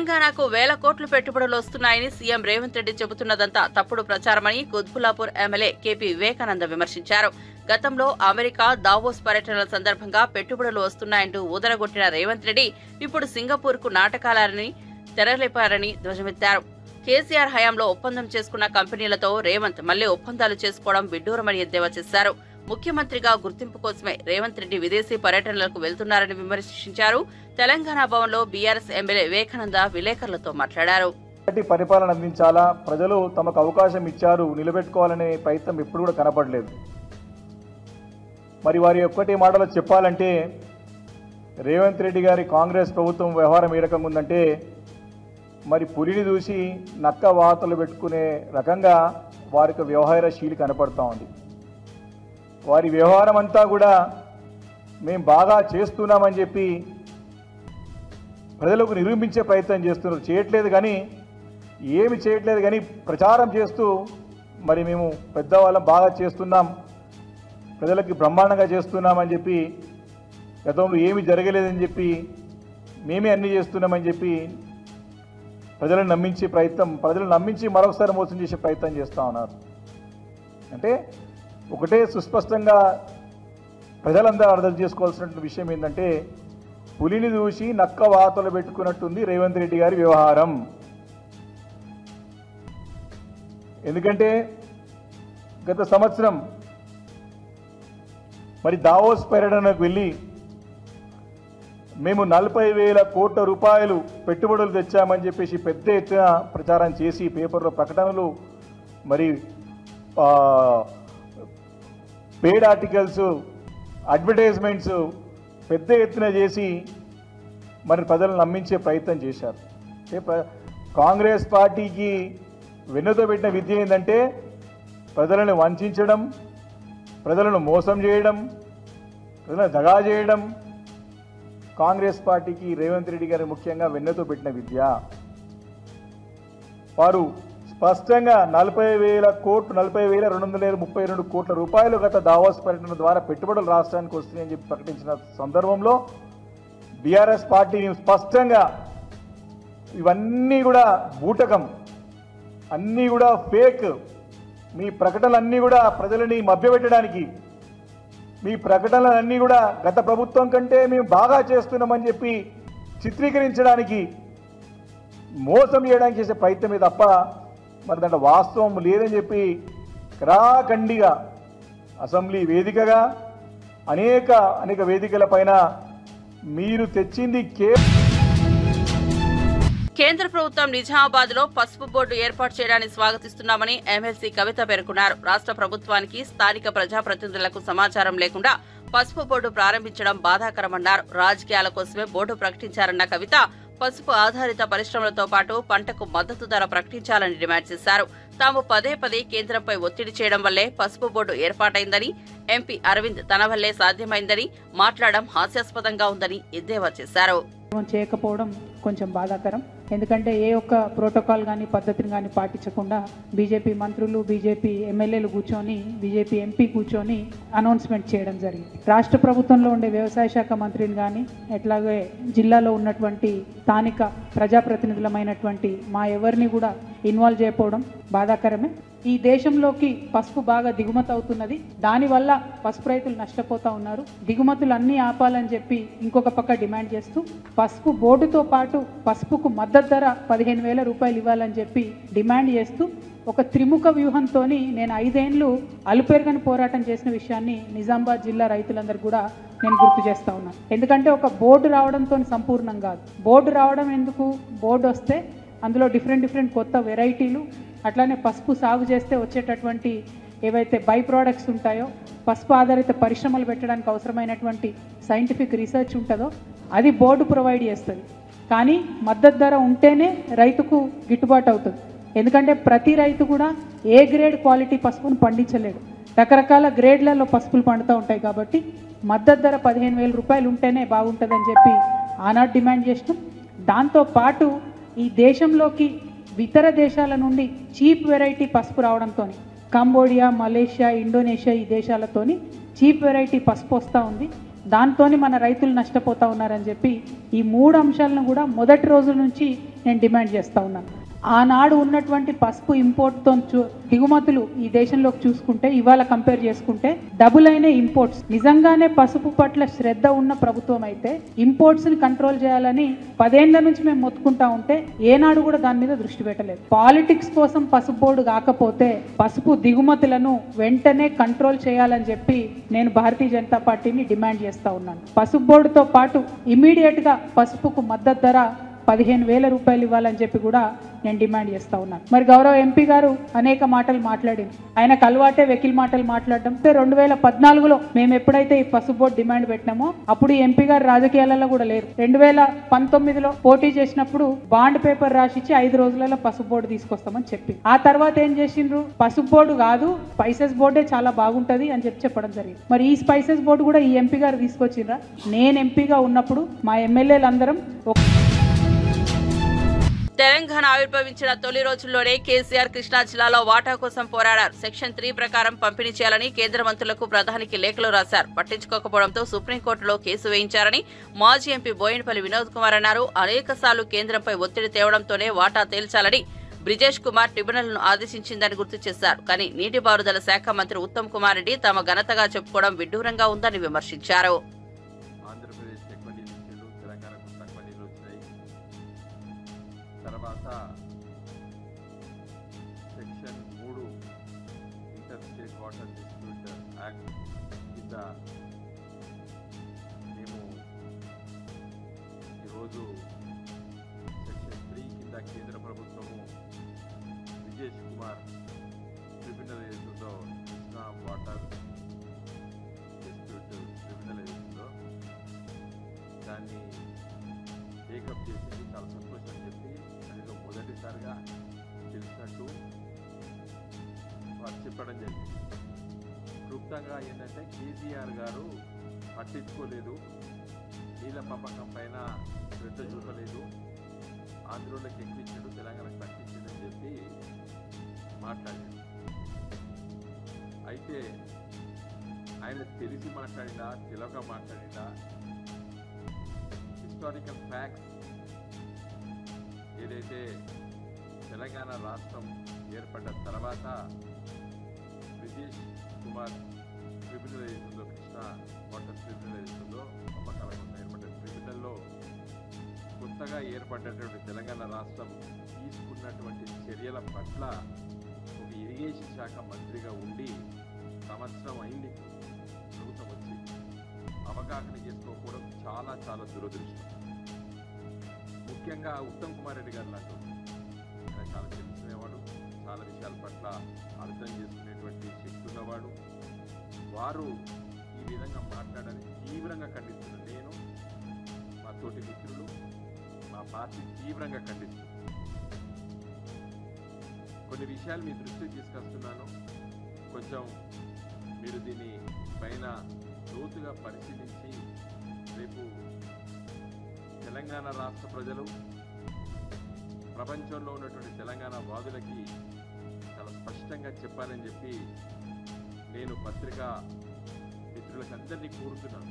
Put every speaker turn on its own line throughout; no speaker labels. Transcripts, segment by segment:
తెలంగాణకు వేల కోట్లు పెట్టుబడులు వస్తున్నాయని సీఎం రేవంత్ రెడ్డి చెబుతున్నదంతా తప్పుడు ప్రచారమని కుత్బుల్లాపూర్ ఎమ్మెల్యే కేపీ వివేకానంద విమర్శించారు. గతంలో అమెరికా దావోస్ పర్యటనల సందర్భంగా పెట్టుబడులు వస్తున్నాయంటూ ఊదరగొట్టిన రేవంత్ రెడ్డి ఇప్పుడు సింగపూర్కు నాటకాలని తెరలేపారని ధ్వజమెత్తారు. కేసీఆర్ హయాంలో ఒప్పందం చేసుకున్న కంపెనీలతో రేవంత్ మళ్లీ ఒప్పందాలు చేసుకోవడం విడ్డూరమని ఎద్దేవా చేశారు. ముఖ్యమంత్రిగా గుర్తింపు కోసమే రేవంత్ రెడ్డి విదేశీ పర్యటనలకు వెళ్తున్నారని విమర్శించారు. తెలంగాణ భవన్లో బీఆర్ఎస్ ఎమ్మెల్యే వివేకానంద విలేకరులతో మాట్లాడారు.
పరిపాలన అందించాలా, ప్రజలు తమకు అవకాశం ఇచ్చారు, నిలబెట్టుకోవాలనే ప్రయత్నం ఎప్పుడు కూడా కనపడలేదు. మరి వారి ఒక్కటి మాటలో చెప్పాలంటే రేవంత్ రెడ్డి గారి కాంగ్రెస్ ప్రభుత్వం వ్యవహారం ఏ రకంగా ఉందంటే మరి పులిని చూసి నక్క వాతలు పెట్టుకునే రకంగా వారికి వ్యవహార శీలి కనపడతా ఉంది. వారి వ్యవహారం అంతా కూడా మేము బాగా చేస్తున్నామని చెప్పి ప్రజలకు నిరూపించే ప్రయత్నం చేస్తున్నారు. చేయట్లేదు కానీ ఏమి చేయట్లేదు కానీ ప్రచారం చేస్తూ మరి మేము పెద్దవాళ్ళం బాగా చేస్తున్నాం, ప్రజలకి బ్రహ్మాండంగా చేస్తున్నామని చెప్పి, గతంలో ఏమి జరగలేదని చెప్పి మేమే అన్నీ చేస్తున్నామని చెప్పి ప్రజలను నమ్మించి మరొకసారి మోసం చేసే ప్రయత్నం చేస్తూ ఉన్నారు. అంటే ఒకటే సుస్పష్టంగా ప్రజలందరూ అర్థం చేసుకోవాల్సిన విషయం ఏంటంటే పులిని చూసి నక్క వాతలు పెట్టుకున్నట్టుంది రేవంత్ రెడ్డి గారి వ్యవహారం. ఎందుకంటే గత సంవత్సరం మరి దావోస్ పర్యటనకు వెళ్ళి మేము 40,000 కోట్ల రూపాయలు పెట్టుబడులు తెచ్చామని చెప్పేసి పెద్ద ఎత్తున ప్రచారం చేసి పేపర్లో ప్రకటనలు మరి పేడ్ ఆర్టికల్స్ అడ్వర్టైజ్మెంట్స్ పెద్ద ఎత్తున చేసి మరి ప్రజలను నమ్మించే ప్రయత్నం చేశారు. కాంగ్రెస్ పార్టీకి వెన్నుతో పెట్టిన విద్య ఏంటంటే ప్రజలను వంచడం, ప్రజలను మోసం చేయడం, ప్రజలను దగా చేయడం కాంగ్రెస్ పార్టీకి రేవంత్ రెడ్డి గారు ముఖ్యంగా వెన్నెతో పెట్టిన విద్య. వారు స్పష్టంగా 40,000 కోట్లు 40,232 కోట్ల రూపాయలు గత దావోస్ పర్యటన ద్వారా పెట్టుబడులు రాష్ట్రానికి వస్తున్నాయని చెప్పి ప్రకటించిన సందర్భంలో బీఆర్ఎస్ పార్టీని స్పష్టంగా ఇవన్నీ కూడా బూటకం, అన్నీ కూడా ఫేక్, మీ ప్రకటనలన్నీ కూడా ప్రజలని మభ్యపెట్టడానికి, మీ ప్రకటనలన్నీ కూడా గత ప్రభుత్వం కంటే మేము బాగా చేస్తున్నామని చెప్పి చిత్రీకరించడానికి, మోసం చేయడానికి చేసే ప్రయత్నమే తప్ప మరి దాంట్లో వాస్తవం లేదని చెప్పి కరాఖండిగా అసెంబ్లీ వేదికగా అనేక వేదికల పైన మీరు తెచ్చింది
కేంద్ర ప్రభుత్వం నిజామాబాద్ లో పసుపు బోర్డు ఏర్పాటు చేయడాన్ని స్వాగతిస్తున్నామని ఎమ్మెల్సీ కవిత పేర్కొన్నారు. రాష్ట్ర ప్రభుత్వానికి స్థానిక ప్రజాప్రతినిధులకు సమాచారం లేకుండా పసుపు బోర్డు ప్రారంభించడం బాధాకరమన్నారు. రాజకీయాల కోసమే బోర్డు ప్రకటించారన్న కవిత పసుపు ఆధారిత పరిశ్రమలతో పాటు పంటకు మద్దతు ధర ప్రకటించాలని డిమాండ్ చేశారు. తాము పదే కేంద్రంపై ఒత్తిడి చేయడం వల్లే పసుపు బోర్డు ఏర్పాటైందని, ఎంపీ అరవింద్ తన వల్లే సాధ్యమైందని మాట్లాడడం హాస్యాస్పదంగా ఉందని ఎద్దేవా చేశారు.
చేయకపోవడం కొంచెం బాధాకరం. ఎందుకంటే ఏ ఒక్క ప్రోటోకాల్ కానీ పద్ధతిని కానీ పాటించకుండా బీజేపీ మంత్రులు, బీజేపీ ఎమ్మెల్యేలు కూర్చొని, బీజేపీ ఎంపీ కూర్చొని అనౌన్స్మెంట్ చేయడం జరిగింది. రాష్ట్ర ప్రభుత్వంలో ఉండే వ్యవసాయ శాఖ మంత్రిని కానీ ఎట్లాగే జిల్లాలో ఉన్నటువంటి స్థానిక ప్రజాప్రతినిధులమైనటువంటి మా ఎవరిని కూడా ఇన్వాల్వ్ చేయకపోవడం బాధాకరమే. ఈ దేశంలోకి పసుపు బాగా దిగుమతి అవుతున్నది. దానివల్ల పసుపు రైతులు నష్టపోతూ ఉన్నారు. దిగుమతులు అన్నీ ఆపాలని చెప్పి ఇంకొక పక్క డిమాండ్ చేస్తూ పసుపు బోర్డుతో పాటు పసుపుకు మద్దతు ధర 15,000 రూపాయలు ఇవ్వాలని చెప్పి డిమాండ్ చేస్తూ ఒక త్రిముఖ వ్యూహంతో నేను 5 ఏళ్లు అలుపెరగని పోరాటం చేసిన విషయాన్ని నిజామాబాద్ జిల్లా రైతులందరూ కూడా నేను గుర్తు చేస్తూ ఉన్నాను. ఎందుకంటే ఒక బోర్డు రావడంతో సంపూర్ణం కాదు. బోర్డు రావడం ఎందుకు, బోర్డు వస్తే అందులో డిఫరెంట్ కొత్త వెరైటీలు, అట్లానే పసుపు సాగు చేస్తే వచ్చేటటువంటి ఏవైతే బై ప్రోడక్ట్స్ ఉంటాయో, పసుపు ఆధారిత పరిశ్రమలు పెట్టడానికి అవసరమైనటువంటి సైంటిఫిక్ రీసెర్చ్ ఉంటుందో అది బోర్డు ప్రొవైడ్ చేస్తుంది. కానీ మద్దతు ధర ఉంటేనే రైతుకు గిట్టుబాటు అవుతుంది. ఎందుకంటే ప్రతి రైతు కూడా ఏ గ్రేడ్ క్వాలిటీ పసుపును పండించలేడు. రకరకాల గ్రేడ్లలో పసుపులు పండుతూ ఉంటాయి. కాబట్టి మద్దతు ధర 15,000 రూపాయలు ఉంటేనే బాగుంటుందని చెప్పి ఆనాడు డిమాండ్ చేసినాం. దాంతోపాటు ఈ దేశంలోకి ఇతర దేశాల నుండి చీప్ వెరైటీ పసుపు రావడంతో కంబోడియా, మలేషియా, ఇండోనేషియా ఈ దేశాలతోని చీప్ వెరైటీ పసుపు వస్తూ ఉంది. దాంతోని మన రైతులు నష్టపోతూ ఉన్నారని చెప్పి ఈ 3 అంశాలను కూడా మొదటి రోజు నుంచి నేను డిమాండ్ చేస్తూ ఉన్నాను. ఆనాడు ఉన్నటువంటి పసుపు ఇంపోర్ట్తో దిగుమతులు ఈ దేశంలోకి చూసుకుంటే ఇవాళ కంపేర్ చేసుకుంటే డబుల్ అయిన ఇంపోర్ట్స్. నిజంగానే పసుపు పట్ల శ్రద్ధ ఉన్న ప్రభుత్వం అయితే ఇంపోర్ట్స్ని కంట్రోల్ చేయాలని 10 ఏళ్ల నుంచి మేము మొత్తుకుంటా ఉంటే ఏనాడు కూడా దాని మీద దృష్టి పెట్టలేదు. పాలిటిక్స్ కోసం పసుపు బోర్డు కాకపోతే పసుపు దిగుమతులను వెంటనే కంట్రోల్ చేయాలని చెప్పి నేను భారతీయ జనతా పార్టీని డిమాండ్ చేస్తూ ఉన్నాను. పసుపు బోర్డుతో పాటు ఇమీడియట్గా పసుపుకు మద్దతు ధర 15,000 రూపాయలు ఇవ్వాలని చెప్పి కూడా నేను డిమాండ్ చేస్తూ ఉన్నాను. మరి గౌరవ ఎంపీ గారు అనేక మాటలు మాట్లాడింది. ఆయనకు అలవాటే వెకిల్ మాటలు మాట్లాడడం. 2014లో మేము ఎప్పుడైతే ఈ పసుపు బోర్డు డిమాండ్ పెట్టినామో అప్పుడు ఈ ఎంపీ గారు రాజకీయాలలో కూడా లేరు. 2019లో పోటీ చేసినప్పుడు బాండ్ పేపర్ రాసిచ్చి 5 రోజులలో పసుపు బోర్డు తీసుకొస్తామని చెప్పి ఆ తర్వాత ఏం చేసిండ్రు, పసుపు బోర్డు కాదు స్పైసెస్ బోర్డే చాలా బాగుంటది అని చెప్పడం జరిగింది. మరి ఈ స్పైసెస్ బోర్డు కూడా ఈ ఎంపీ గారు తీసుకొచ్చిండ్రా? నేను ఎంపీగా ఉన్నప్పుడు మా ఎమ్మెల్యేలందరం
తెలంగాణ ఆవిర్భవించిన తొలి రోజుల్లోనే కేసీఆర్ కృష్ణా జిల్లాలో వాటా కోసం పోరాడారు. సెక్షన్ 3 ప్రకారం పంపిణీ చేయాలని కేంద్ర మంత్రులకు ప్రధానికి లేఖలు రాశారు. పట్టించుకోకపోవడంతో సుప్రీంకోర్టులో కేసు వేయించారని మాజీ ఎంపీ బోయినపల్లి వినోద్ కుమార్ అన్నారు. అనేకసార్లు కేంద్రంపై ఒత్తిడి తేవడంతోనే వాటా తేల్చాలని బ్రిజేష్ కుమార్ ట్రిబ్యునల్ను ఆదేశించిందని గుర్తు చేశారు. కానీ నీటిపారుదల శాఖ మంత్రి ఉత్తమ్ కుమార్ రెడ్డి తమ ఘనతగా చెప్పుకోవడం విడ్డూరంగా ఉందని విమర్శించారు.
తర్వాత section 3 inter state water dispute act కింద మేము ఈరోజు సెక్షన్ 3 కింద కేంద్ర ప్రభుత్వము బ్రిజేష్ కుమార్ ట్రిబ్యునల్ ఏదైతుందో కృష్ణా వాటర్ డిస్ప్యూట్ ట్రిబ్యునల్ ఏదైతుందో దాన్ని టేకప్ చేసింది. చాలా సంతోషం అని చెప్పి అందులో మొదటిసారిగా తెలిసినట్టు వారు చెప్పడం జరిగింది. క్లుప్తంగా ఏంటంటే కేసీఆర్ గారు పట్టించుకోలేదు, నీళ్ళ పంపకం పైన శ్రద్ధ చూపలేదు, ఆంధ్రోళ్ళకి ఎక్కించాడు, తెలంగాణకు తగ్గించిందని చెప్పి మాట్లాడాడు. అయితే ఆయన తెలిసి మాట్లాడినా తెలియక మాట్లాడినా హిస్టారికల్ ఫ్యాక్ట్స్ ఏదైతే తెలంగాణ రాష్ట్రం ఏర్పడ్డ తర్వాత బ్రిజేష్ కుమార్ ట్రిబ్యునల్ ఏదైతుందో కృష్ణా వాటర్ ట్రిబ్యునల్ ఏదైతుందో పంపకాల కోసం ఏర్పడ్డ ట్రిబ్యునల్లో కొత్తగా ఏర్పడ్డటువంటి తెలంగాణ రాష్ట్రం తీసుకున్నటువంటి చర్యల పట్ల ఒక ఇరిగేషన్ శాఖ మంత్రిగా ఉండి సంవత్సరం అయింది ప్రభుత్వం వచ్చి అవగాహన చేసుకోకపోవడం చాలా చాలా దురదృష్టం. ముఖ్యంగా ఉత్తమ్ కుమార్ రెడ్డి గారు లాంటి ఆయన చాలా తెలుసుకునేవాడు, చాలా విషయాల పట్ల అర్థం చేసుకునేటువంటి శక్తి ఉన్నవాడు. వారు ఈ విధంగా మాట్లాడాలని తీవ్రంగా ఖండిస్తున్నాను. నేను మా తోటి మిత్రులు మా పార్టీ తీవ్రంగా ఖండిస్తున్నాను. కొన్ని విషయాలు మీ దృష్టికి తీసుకొస్తున్నాను. కొంచెం మీరు దీని పైన లోతుగా పరిశీలించి రేపు తెలంగాణ రాష్ట్ర ప్రజలు ప్రపంచంలో ఉన్నటువంటి తెలంగాణ వాదులకి చాలా స్పష్టంగా చెప్పాలని చెప్పి నేను పత్రికా మిత్రులకు అందరినీ కోరుతున్నాను.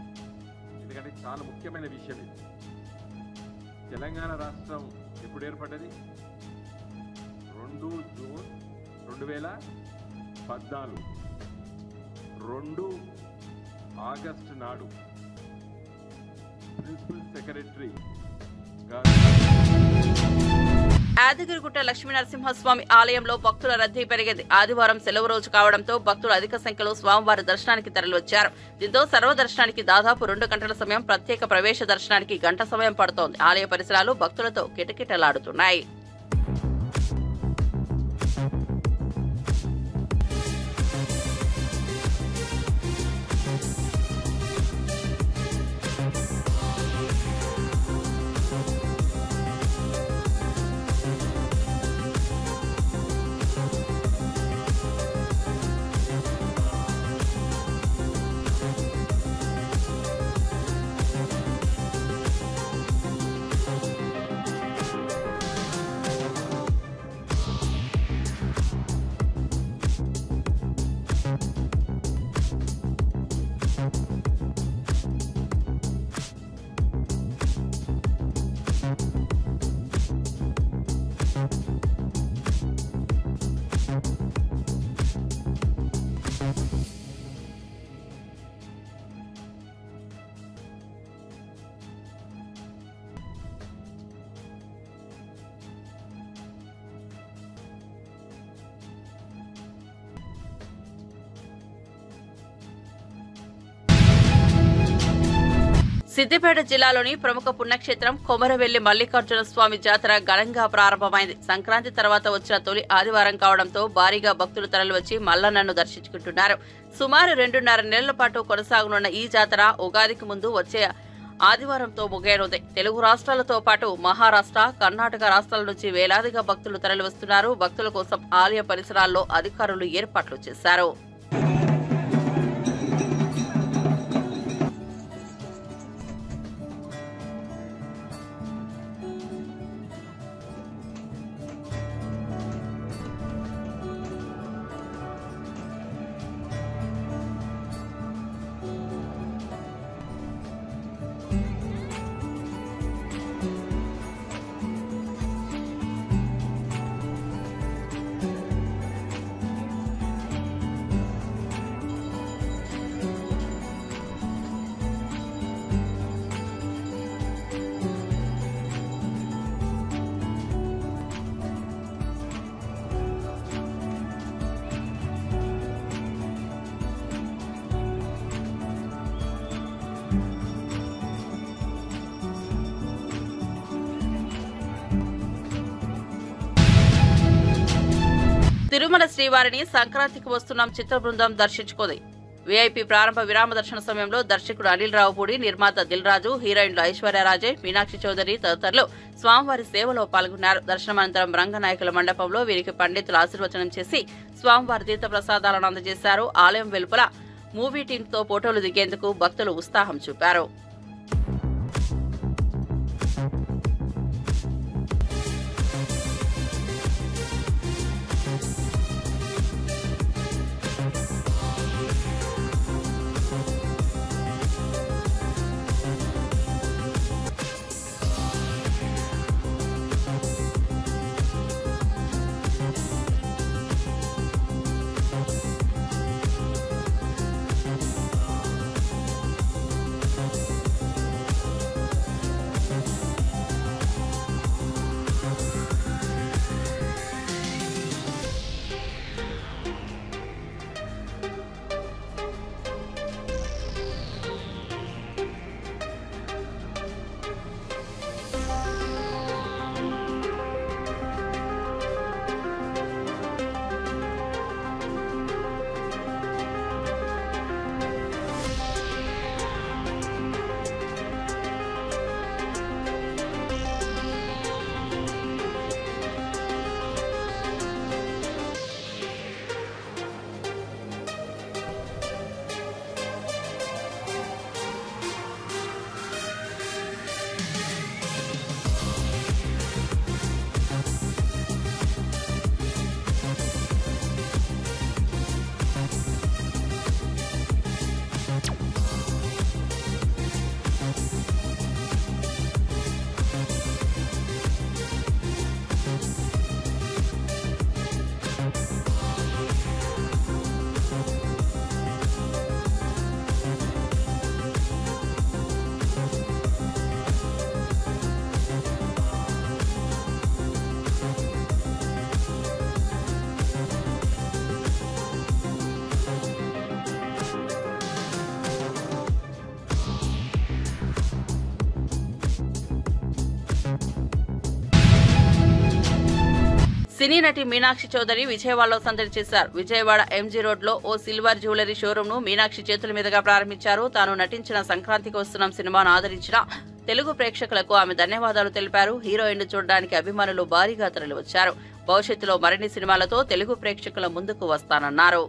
ఎందుకంటే చాలా ముఖ్యమైన విషయం ఇది. తెలంగాణ రాష్ట్రం ఎప్పుడు ఏర్పడ్డది? 2 జూన్ 2014, 2 ఆగస్టు నాడు ప్రిన్సిపల్ సెక్రటరీ
యాదగిరిగుట్ట లక్ష్మీనరసింహస్వామి ఆలయంలో భక్తుల రద్దీ పెరిగింది. ఆదివారం సెలవు రోజు కావడంతో భక్తులు అధిక సంఖ్యలో స్వామివారి దర్శనానికి తరలివచ్చారు. దీంతో సర్వదర్శనానికి దాదాపు 2 గంటల సమయం, ప్రత్యేక ప్రవేశ దర్శనానికి గంట సమయం పడుతోంది. ఆలయ పరిసరాలు భక్తులతో కిటకిటలాడుతున్నాయి. సిద్దిపేట జిల్లాలోని ప్రముఖ పుణ్యక్షేత్రం కొమరవెల్లి మల్లికార్జున స్వామి జాతర ఘనంగా ప్రారంభమైంది. సంక్రాంతి తర్వాత వచ్చిన తొలి ఆదివారం కావడంతో భారీగా భక్తులు తరలివచ్చి మల్లన్నను దర్శించుకుంటున్నారు. సుమారు 2.5 నెలల పాటు కొనసాగనున్న ఈ జాతర ఉగాదికి ముందు వచ్చే ఆదివారంతో ముగియనుంది. తెలుగు రాష్ట్రాలతో పాటు మహారాష్ట్ర, కర్ణాటక రాష్ట్రాల నుంచి వేలాదిగా భక్తులు తరలివస్తున్నారు. భక్తుల కోసం ఆలయ పరిసరాల్లో అధికారులు ఏర్పాట్లు చేశారు. తిరుమల శ్రీవారిని సంక్రాంతికి వస్తున్న చిత్ర బృందం దర్శించుకుంది. వీఐపీ ప్రారంభ విరామ దర్శన సమయంలో దర్శకుడు అనిల్ రావుపూడి, నిర్మాత దిల్ రాజు, హీరోయిన్లు ఐశ్వర్యరాజే, మీనాక్షి చౌదరి తదితరులు స్వామివారి సేవలో పాల్గొన్నారు. దర్శనమంతరం రంగనాయకుల మండపంలో వీరికి పండితులు ఆశీర్వచనం చేసి స్వామివారి తీర్థ ప్రసాదాలను అందజేశారు. ఆలయం వెలుపల మూవీ టీంతో ఫోటోలు దిగేందుకు భక్తులు ఉత్సాహం చూపారు. సినీ నటి మీనాక్షి చౌదరి విజయవాడలో సందడి చేశారు. విజయవాడ ఎంజీ రోడ్ లో ఓ సిల్వర్ జ్యువెలరీ షోరూమ్ ను మీనాక్షి చేతుల మీదుగా ప్రారంభించారు. తాను నటించిన సంక్రాంతికి వస్తున్నాం సినిమాను ఆదరించిన తెలుగు ప్రేక్షకులకు ఆమె ధన్యవాదాలు తెలిపారు. హీరోయిన్ చూడడానికి అభిమానులు భారీగా తరలివచ్చారు. భవిష్యత్తులో మరిన్ని సినిమాలతో తెలుగు ప్రేక్షకుల ముందుకు వస్తానన్నారు.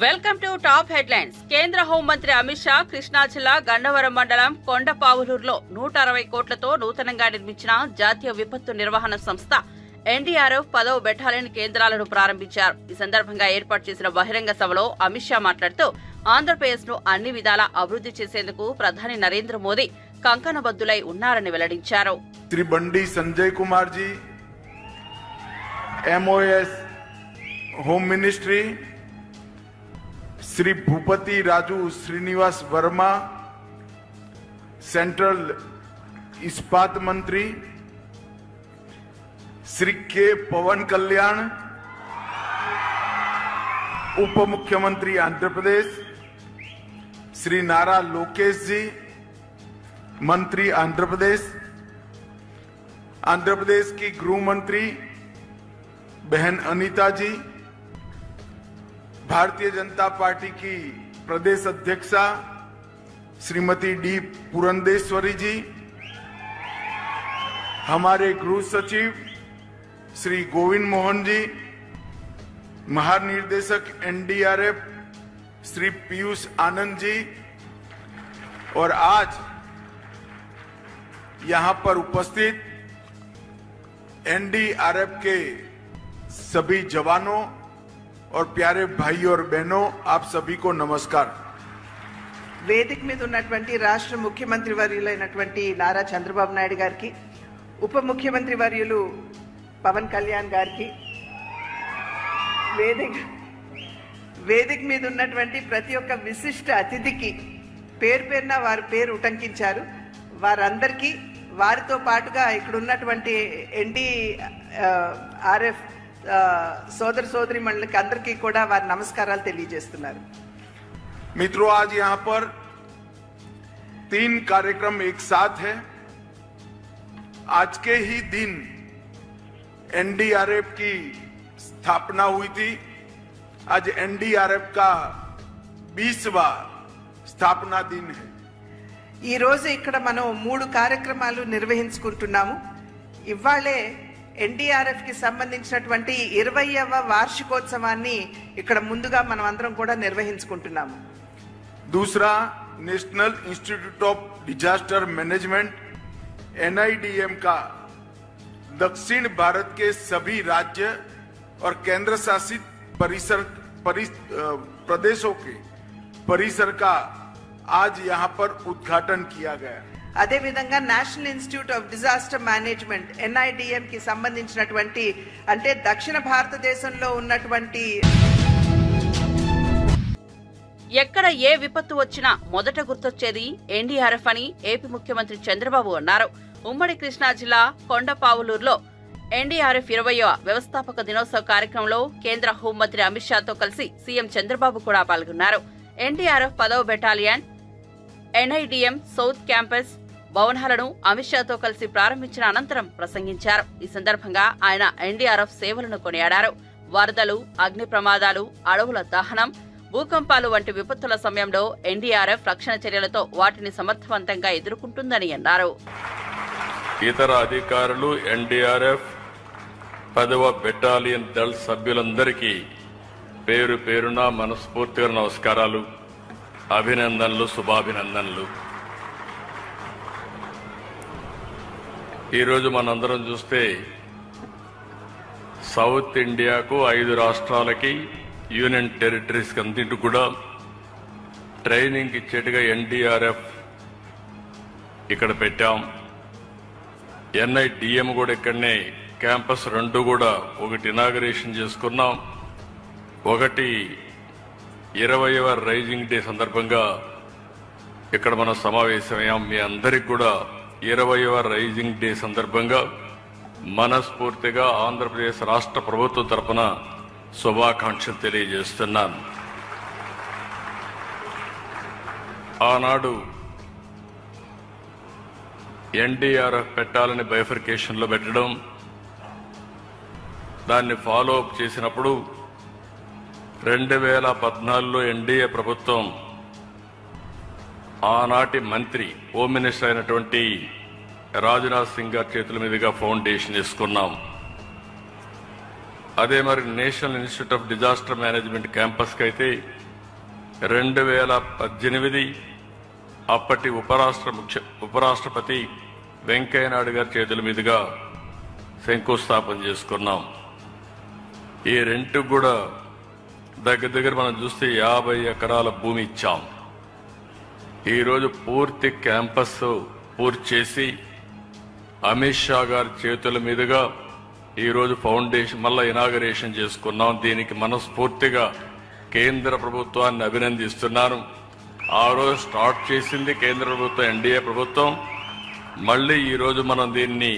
Welcome to top headlines. కేంద్ర హోంమంత్రి అమిత్ షా కృష్ణా జిల్లా గన్నవరం మండలం కొండపావులూరులో 160 కోట్లతో నూతనంగా నిర్మించిన జాతీయ విపత్తు నిర్వహణ సంస్థ ఎన్డీఆర్ఎఫ్ 10వ బెటాలియన్ కేంద్రాలను ప్రారంభించారు. ఈ సందర్భంగా ఏర్పాటు చేసిన బహిరంగ సభలో అమిత్ షా మాట్లాడుతూ ఆంధ్రప్రదేశ్ ను అన్ని విధాలా అభివృద్ధి చేసేందుకు ప్రధాని నరేంద్ర మోదీ కంకణబద్దులై ఉన్నారని వెల్లడించారు.
Shri Bandi Sanjay Kumar ji, MOS home ministry, Shri Bhupathi Raju Srinivasa Varma, central इस्पात मंत्री, श्री के पवन कल्याण, उप मुख्यमंत्री आंध्र प्रदेश, श्री नारा लोकेश जी, मंत्री आंध्र प्रदेश की गृह मंत्री बहन अनीता जी, भारतीय जनता पार्टी की प्रदेश अध्यक्षा श्रीमती डी पुरंदेश्वरी जी, हमारे गृह सचिव श्री गोविंद मोहन जी, महानिर्देशक एनडीआरएफ श्री पीयूष आनंद जी और आज यहां पर उपस्थित एनडीआरएफ के सभी जवानों और प्यारे भाई और बहनों, आप सभी को नमस्कार.
వేదిక మీద ఉన్నటువంటి రాష్ట్ర ముఖ్యమంత్రి వర్యులైనటువంటి నారా చంద్రబాబు నాయుడు గారికి, ఉప ముఖ్యమంత్రి వర్యులు పవన్ కళ్యాణ్ గారికి, వేదిక మీద ఉన్నటువంటి ప్రతి ఒక్క విశిష్ట అతిథికి పేరు పేరున వారి పేరు ఉటంకించారు. వారందరికీ, వారితో పాటుగా ఇక్కడ ఉన్నటువంటి ఎన్డీఆర్ఎఫ్ సోదర సోదరి మండలికి అందరికీ కూడా వారి నమస్కారాలు తెలియజేస్తున్నారు.
मित्रों, आज यहाँ पर 3 कार्यक्रम एक साथ है. आज के ही दिन एनडीआरएफ की स्थापना हुई थी. आज एनडीआरएफ का 20वां स्थापना दिन है.
ఈ రోజు ఇక్కడ మనం 3 కార్యక్రమాలు నిర్వహించుకుంటున్నాము. ఇవాళే ఎన్డీఆర్ఎఫ్ కి సంబంధించినటువంటి 20వ వార్షికోత్సవాన్ని ఇక్కడ ముందుగా మనం అందరం కూడా నిర్వహించుకుంటున్నాము.
दूसरा, national institute of disaster management NIDM का दक्षिण भारत के सभी राज्य और केंद्र शासित प्रदेशों के परिसर का आज यहाँ पर उद्घाटन किया गया.
అదే విధంగా national institute of disaster management NIDM కి సంబంధించినటువంటి, అంటే దక్షిణ భారతదేశంలో ఉన్నటువంటి
ఎక్కడ ఏ విపత్తు వచ్చినా మొదట గుర్తొచ్చేది ఎన్డీఆర్ఎఫ్ అని ఏపీ ముఖ్యమంత్రి చంద్రబాబు అన్నారు. ఉమ్మడి కృష్ణా జిల్లా కొండపావులూరులో ఎన్డీఆర్ఎఫ్ 20వ వ్యవస్థాపక దినోత్సవ కార్యక్రమంలో కేంద్ర హోంమంత్రి అమిత్ షాతో కలిసి సీఎం చంద్రబాబు కూడా పాల్గొన్నారు. ఎన్డీఆర్ఎఫ్ 10వ బెటాలియన్ NIDM సౌత్ క్యాంపస్ భవనాలను అమిత్ షాతో కలిసి ప్రారంభించిన అనంతరం ప్రసంగించారు. ఈ సందర్భంగా ఆయన ఎన్డీఆర్ఎఫ్ సేవలను కొనియాడారు. వరదలు, అగ్ని ప్రమాదాలు, అడవుల దహనం, భూకంపాలు వంటి విపత్తుల సమయంలో ఎన్డీఆర్ఎఫ్ రక్షణ చర్యలతో వాటిని సమర్థవంతంగా ఎదుర్కొంటుందని అన్నారు.
ఇతర అధికారులు, ఎన్డీఆర్ఎఫ్ 10వ బెటాలియన్ దళ సభ్యులందరికీ పేరు పేరున మనస్ఫూర్తిగా నమస్కారాలు, అభినందనలు, శుభాభినందనలు. ఈరోజు మనందరం చూస్తే సౌత్ ఇండియాకు 5 రాష్ట్రాలకి, యూనియన్ టెరిటరీస్ అన్నింటి కూడా ట్రైనింగ్ ఇచ్చేట్టుగా ఎన్డీఆర్ఎఫ్ ఇక్కడ పెట్టాం. NIDM కూడా ఇక్కడనే క్యాంపస్ 2 కూడా, ఒకటి ఇనాగరేషన్ చేసుకున్నాం, ఒకటి 20వ రైజింగ్ డే సందర్భంగా ఇక్కడ మనం సమావేశమయ్యాం. మీ అందరికి కూడా 20వ రైజింగ్ డే సందర్భంగా మనస్ఫూర్తిగా ఆంధ్రప్రదేశ్ రాష్ట్ర ప్రభుత్వం తరఫున శుభాకాంక్షలు తెలియజేస్తున్నాను. ఆనాడు ఎన్డీఆర్ఎఫ్ పెట్టాలని బైఫర్కేషన్లో పెట్టడం, దాన్ని ఫాలో అప్ చేసినప్పుడు 2014లో ఎన్డీఏ ప్రభుత్వం ఆనాటి మంత్రి, హోమ్ మినిస్టర్ అయినటువంటి రాజ్నాథ్ సింగ్ గారి చేతుల మీదుగా ఫౌండేషన్ చేసుకున్నాం. అదే మరి national institute of disaster management campus కి అయితే 2018 అప్పటి ఉపరాష్ట్రపతి వెంకయ్యనాయుడు గారి చేతుల మీదుగా శంకుస్థాపన చేసుకున్నాం. ఈ రెంట్కు కూడా దగ్గర మనం చూస్తే 50 ఎకరాల భూమి ఇచ్చాం. ఈరోజు పూర్తి క్యాంపస్ పూర్తి చేసి అమిత్ షా గారి చేతుల మీదుగా ఈరోజు ఫౌండేషన్ మళ్ళా ఇనాగరేషన్ చేసుకున్నాం. దీనికి మనస్ఫూర్తిగా కేంద్ర ప్రభుత్వాన్ని అభినందిస్తున్నాను. ఆ రోజు స్టార్ట్ చేసింది కేంద్ర ప్రభుత్వం, ఎన్డీఏ ప్రభుత్వం. మళ్ళీ ఈరోజు మనం దీన్ని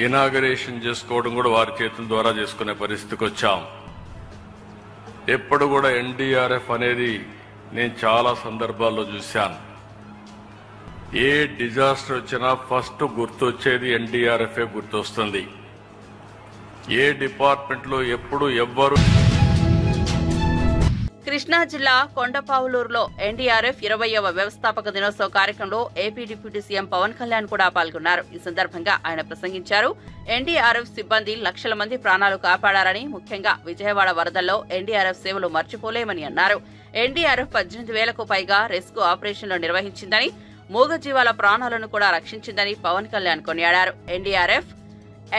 ఇనాగరేషన్ చేసుకోవడం కూడా వారి చేతుల ద్వారా చేసుకునే పరిస్థితికి వచ్చాం. ఎప్పుడు కూడా ఎన్డీఆర్ఎఫ్ అనేది నేను చాలా సందర్భాల్లో చూశాను. ఏ డిజాస్టర్ వచ్చినా ఫస్ట్ గుర్తొచ్చేది ఎన్డీఆర్ఎఫ్ఏ గుర్తొస్తుంది. ఏ డిపార్ట్మెంట్లో ఎప్పుడు ఎవ్వరు.
కృష్ణా జిల్లా కొండపావులూరులో ఎన్డీఆర్ఎఫ్ 20వ వ్యవస్థాపక దినోత్సవ కార్యక్రమంలో AP deputy CM Pawan Kalyan కూడా పాల్గొన్నారు. ఈ సందర్భంగా ఆయన ప్రసంగించారు. ఎన్డీఆర్ఎఫ్ సిబ్బంది లక్షల మంది ప్రాణాలు కాపాడారని, ముఖ్యంగా విజయవాడ వరదల్లో ఎన్డీఆర్ఎఫ్ సేవలు మర్చిపోలేమని అన్నారు. ఎన్డీఆర్ఎఫ్ 18,000కు పైగా రెస్క్యూ ఆపరేషన్లు నిర్వహించిందని, మూగజీవాల ప్రాణాలను కూడా రక్షించిందని పవన్ కళ్యాణ్ కొనియాడారు. ఎన్డీఆర్ఎఫ్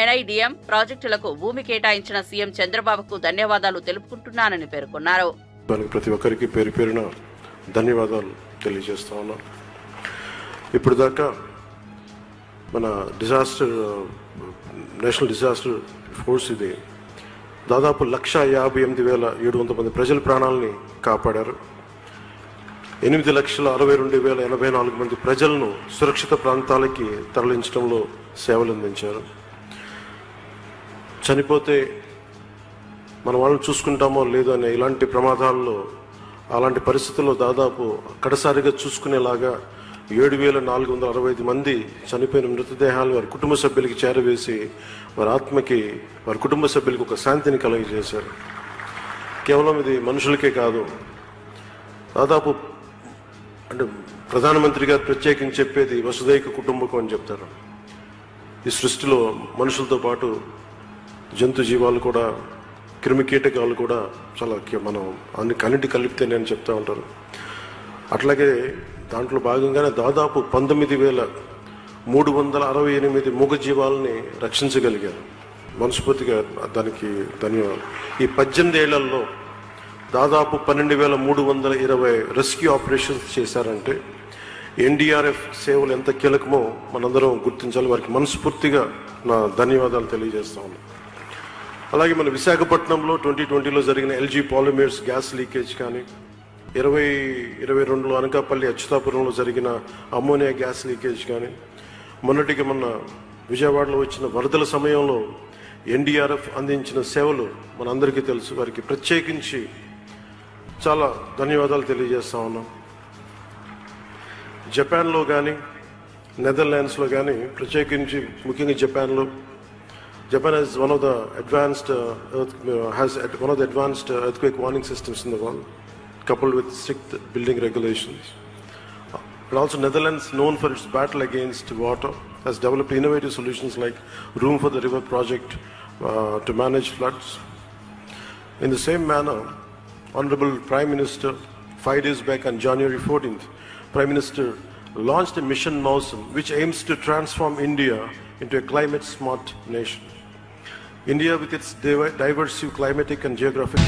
ఎన్ఐడిఎం ప్రాజెక్టులకు భూమి కేటాయించిన సీఎం చంద్రబాబుకు ధన్యవాదాలు తెలుపుకుంటున్నానని పేర్కొన్నారు.
ప్రతి ఒక్కరికి పేరు పేరున ధన్యవాదాలు తెలియజేస్తా ఉన్నాం. ఇప్పుడు దాకా మన నేషనల్ డిజాస్టర్ ఫోర్స్ ఇది దాదాపు 1,58,700 మంది ప్రజల ప్రాణాలని కాపాడారు. 8,62,084 మంది ప్రజలను సురక్షిత ప్రాంతాలకి తరలించడంలో సేవలు అందించారు. చనిపోతే మన వాళ్ళని చూసుకుంటామో లేదో అనే ఇలాంటి ప్రమాదాల్లో, అలాంటి పరిస్థితుల్లో దాదాపు కడసారిగా చూసుకునేలాగా 7,465 మంది చనిపోయిన మృతదేహాలు వారి కుటుంబ సభ్యులకి చేరవేసి వారి ఆత్మకి, వారి కుటుంబ సభ్యులకి ఒక శాంతిని కలుగజేశారు. కేవలం ఇది మనుషులకే కాదు, దాదాపు అంటే ప్రధానమంత్రి గారు ప్రత్యేకించి చెప్పేది వసుదైక కుటుంబకం అని చెప్తారు. ఈ సృష్టిలో మనుషులతో పాటు జంతు జీవాలు కూడా, క్రిమి కీటకాలు కూడా చాలా మనం అన్నిటి కలిపితేనే అని చెప్తూ ఉంటారు. అట్లాగే దాంట్లో భాగంగానే దాదాపు 19,368 మూగజీవాలని రక్షించగలిగారు. మనస్ఫూర్తిగా దానికి ధన్యవాదాలు. ఈ 18 ఏళ్లలో దాదాపు 12,320 రెస్క్యూ ఆపరేషన్స్ చేశారంటే ఎన్డీఆర్ఎఫ్ సేవలు ఎంత కీలకమో మనందరం గుర్తించాలి. వారికి మనస్ఫూర్తిగా నా ధన్యవాదాలు తెలియజేస్తా ఉన్నాను. అలాగే మన విశాఖపట్నంలో 2020లో జరిగిన ఎల్జీ పాలిమర్స్ గ్యాస్ లీకేజ్ కానీ, 2022లో అనకాపల్లి అచ్యుతాపురంలో జరిగిన అమ్మోనియా గ్యాస్ లీకేజ్ కానీ, మొన్నటికి మొన్న విజయవాడలో వచ్చిన వరదల సమయంలో ఎన్డీఆర్ఎఫ్ అందించిన సేవలు మనందరికీ తెలుసు. వారికి ప్రత్యేకించి చాలా ధన్యవాదాలు తెలియజేస్తా ఉన్నాం. జపాన్లో కానీ, నెదర్లాండ్స్లో కానీ, ప్రత్యేకించి ముఖ్యంగా Japan is one of the advanced earthquake warning systems in the world, coupled with strict building regulations. And also Netherlands, known for its battle against water, has developed innovative solutions like Room for the River project to manage floods. In the same manner, Honorable Prime Minister, 5 days back on January 14th, Prime Minister launched a mission Mausam, which aims to transform India into a climate-smart nation. India, with its diverse climatic and geographic